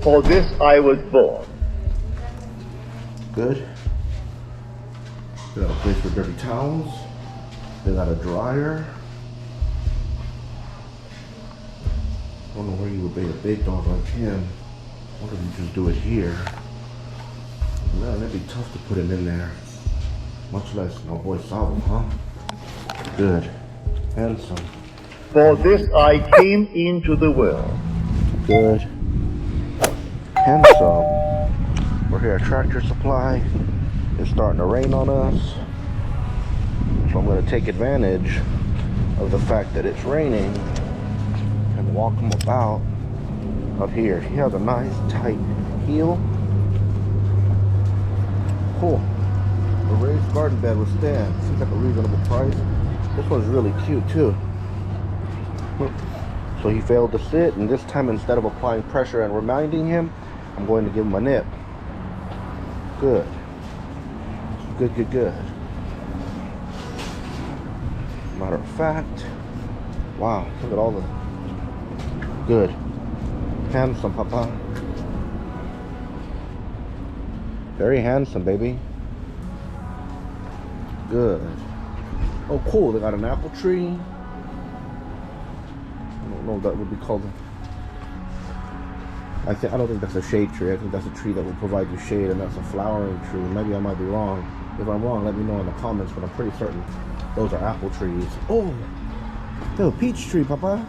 For this I was born. Good. They got a place for dirty towels. They got a dryer. I don't know where you would bathe a big dog like him. Why don't you just do it here? Man, that'd be tough to put him in there. Much less my boy Sabo, huh? Good. Handsome. For this I came into the world. Good. Handsome. We're here at Tractor Supply. It's starting to rain on us. So I'm going to take advantage of the fact that it's raining and walk him about up here. He has a nice tight heel. Cool. The raised garden bed would stand. Seems like a reasonable price. This one's really cute too. So he failed to sit, and this time instead of applying pressure and reminding him, I'm going to give him a nip. Good. Good, good, good. Matter of fact, wow, look at all the good. Handsome, Papa. Very handsome, baby. Good. Oh, cool. They got an apple tree. I don't know if that would be called. I don't think that's a shade tree. I think that's a tree that will provide you shade, and that's a flowering tree. Maybe I might be wrong. If I'm wrong, let me know in the comments. But I'm pretty certain those are apple trees. Oh, they're a peach tree, Papa.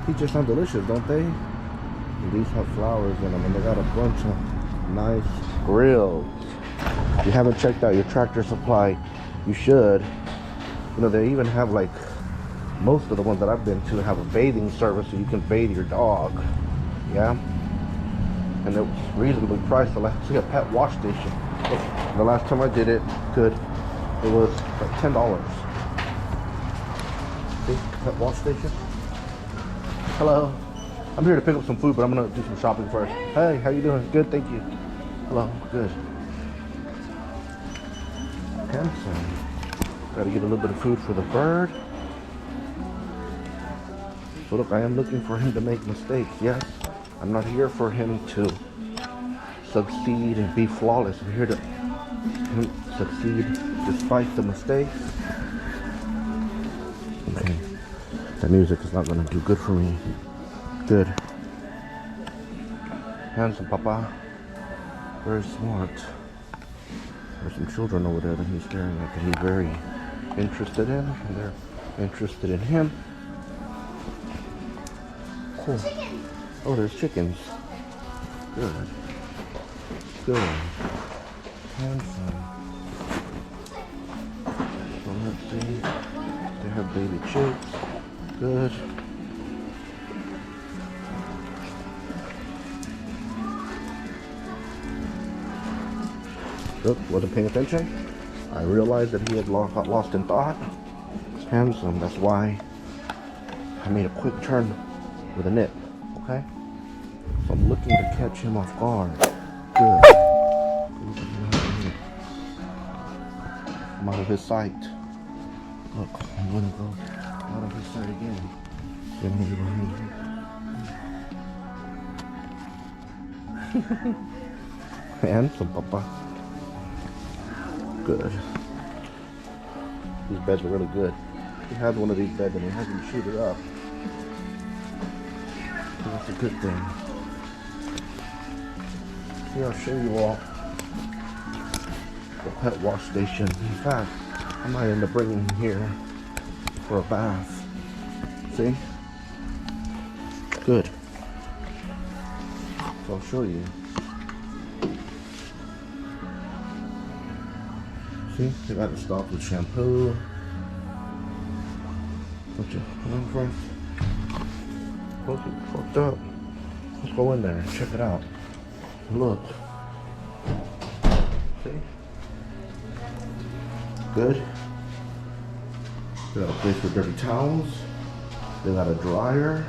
Peaches sound delicious, don't they? And these have flowers in them, and they got a bunch of nice grills. If you haven't checked out your Tractor Supply, you should. You know, they even have, like, most of the ones that I've been to have a bathing service so you can bathe your dog. Yeah? And it was reasonably priced. It's like a pet wash station. The last time I did it, it was like $10. See? Pet wash station. Hello. I'm here to pick up some food, but I'm gonna do some shopping first. Hey, how you doing? Good, thank you. Hello, good. Handsome. Gotta get a little bit of food for the bird. So look, I am looking for him to make mistakes, yes. I'm not here for him to succeed and be flawless. I'm here to succeed despite the mistakes. Okay. That music is not gonna do good for me. Good. Handsome, Papa. Very smart. There's some children over there that he's staring at that he's very interested in, and they're interested in him. Cool. Oh, there's chickens. Good. Good. Handsome. So let's see. They have baby chicks. Good. Look, wasn't paying attention. I realized that he had got lost in thought. Handsome, that's why I made a quick turn with a nip, okay? So I'm looking to catch him off guard. Good. I'm out of his sight. Look, I'm gonna go out of his sight again. Handsome, Papa. Good. These beds are really good. He has one of these beds and he hasn't chewed it up. So that's a good thing. See, I'll show you all the pet wash station. In fact, I might end up bringing him here for a bath. See? Good. So I'll show you. See, they got it stocked with shampoo. Don't you know, friends? Close it, fucked up. Let's go in there and check it out. Look. See? Good. They got a place for dirty towels. They got a dryer.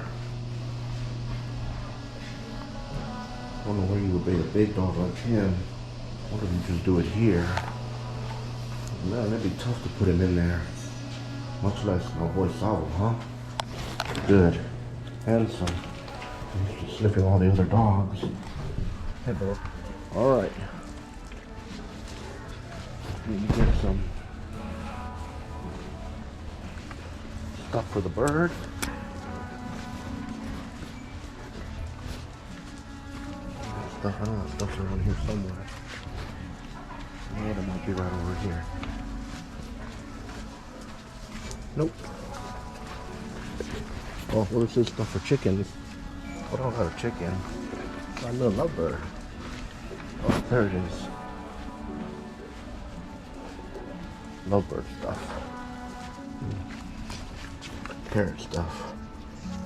I don't know where you would bathe a big dog like him. Why don't you just do it here? Man, that'd be tough to put him in there. Much less my boy Sabo, huh? Good. Handsome. He's just sniffing all the other dogs. Hey, bro. All right. Let me get some stuff for the bird. Stuff, I don't know, stuff's around here somewhere. Yeah, it might be right over here. Nope. Oh, well, this is stuff for chickens. What else got a chicken? My little lovebird. Oh, there it is. Lovebird stuff. Carrot stuff.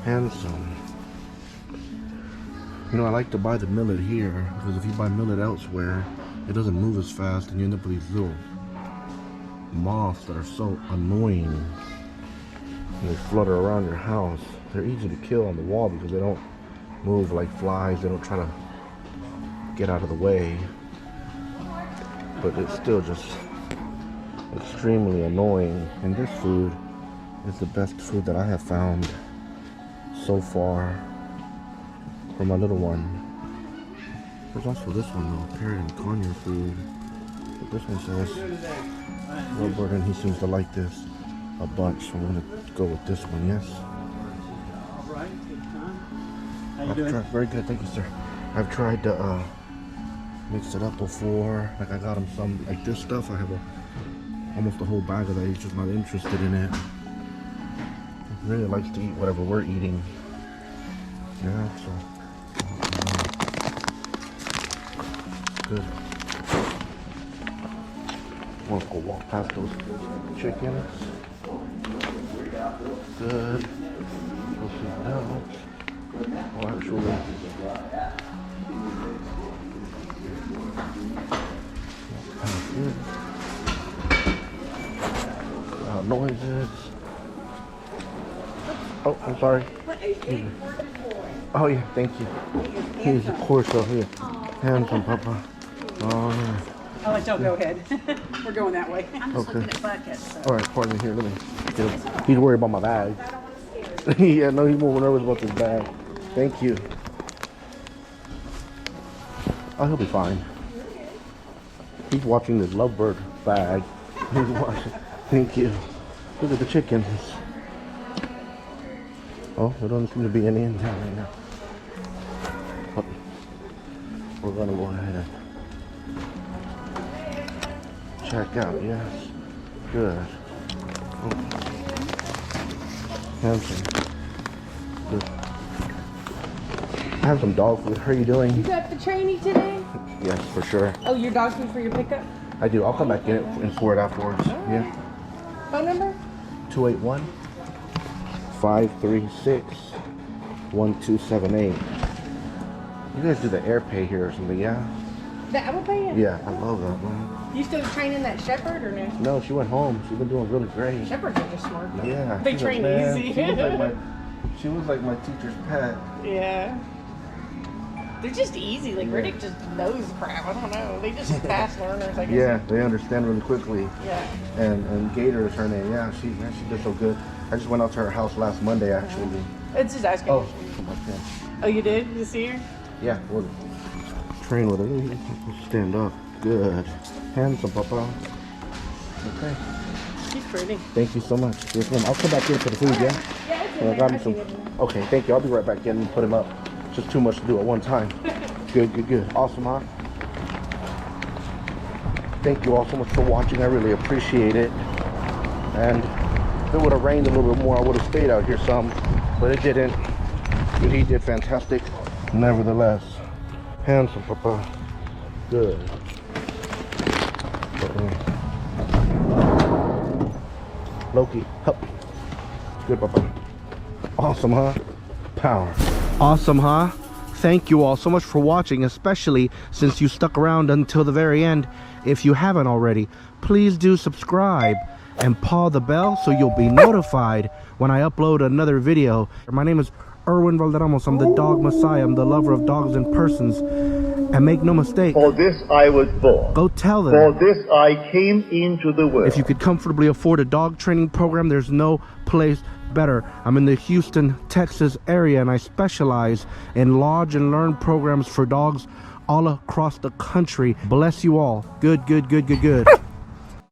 Handsome. You know, I like to buy the millet here because if you buy millet elsewhere, it doesn't move as fast and you end up with these little moths that are so annoying. And they flutter around your house. They're easy to kill on the wall because they don't move like flies. They don't try to get out of the way. But it's still just extremely annoying. And this food is the best food that I have found so far for my little one. There's also this one though, parrot and conure food. But this one says Robert, and he seems to like this a bunch, so I'm gonna go with this one. Yes. All right, good time. How you doing? Very good, thank you, sir. I've tried to mix it up before. Like I got him some like this stuff. I have almost a whole bag of that. He's just not interested in it. He really likes to eat whatever we're eating. Yeah, so good. Want to go walk past those chickens. Good. Go see the dogs. Oh, actually. Good. Noises. Oh, I'm sorry. Oh yeah, thank you. Here's the Corso here. Handsome, Papa. Oh, yeah. I'll let y'all go ahead. We're going that way. I'm just Okay. looking at buckets. So. All right, pardon me. Here, let me. Get him. He's worried about my bag. Yeah, no, he's more nervous about this bag. Thank you. Oh, he'll be fine. He's watching this lovebird bag. He's watching. Thank you. Look at the chickens. Oh, there doesn't seem to be any in town right now. But we're gonna go ahead and check out. Yes. Good. Oh. Handsome. Good. I have some dog food. How are you doing? You got the trainee today? Yes, for sure. Oh, your dog food for your pickup? I do. I'll come back in it and for it afterwards. Yeah. Phone number? 281-536-1278. You guys do the air pay here or something, yeah? The Apple Pay? Yeah, I love that one. You still training that shepherd or no? No, she went home. She's been doing really great. Shepherds are just smart. Though. Yeah. They she's train man, easy. She was like my teacher's pet. Yeah. They're just easy. Like Riddick just knows crap. I don't know. They just fast learners, I guess. Yeah, they understand really quickly. Yeah. And Gator is her name. Yeah, she did so good. I just went out to her house last Monday actually. It's just ice cream. Oh, come on, yeah. Oh, you did? You see her? Yeah, we'll train with her. Stand up. Good. Handsome, Papa. Okay. She's pretty. Thank you so much. Yes, ma'am. I'll come back in for the food, yeah? Yeah, it's I got me some. Okay, thank you. I'll be right back in and put him up. Just too much to do at one time. Good, good, good. Awesome, huh? Thank you all so much for watching. I really appreciate it. And if it would have rained a little bit more, I would have stayed out here some, but it didn't. But he did fantastic, nevertheless. Handsome, Papa. Good. Loki, help. Good, Papa. Awesome, huh? Power. Awesome, huh? Thank you all so much for watching, especially since you stuck around until the very end. If you haven't already, please do subscribe and paw the bell so you'll be notified when I upload another video. My name is ErwinValderramos. I'm the Dog Messiah. I'm the lover of dogs and persons. And make no mistake, For this I was born. go tell them. For this I came into the world. If you could comfortably afford a dog training program, there's no place better. I'm in the Houston, Texas area, and I specialize in lodge and learn programs for dogs all across the country. Bless you all. Good, good, good, good, good.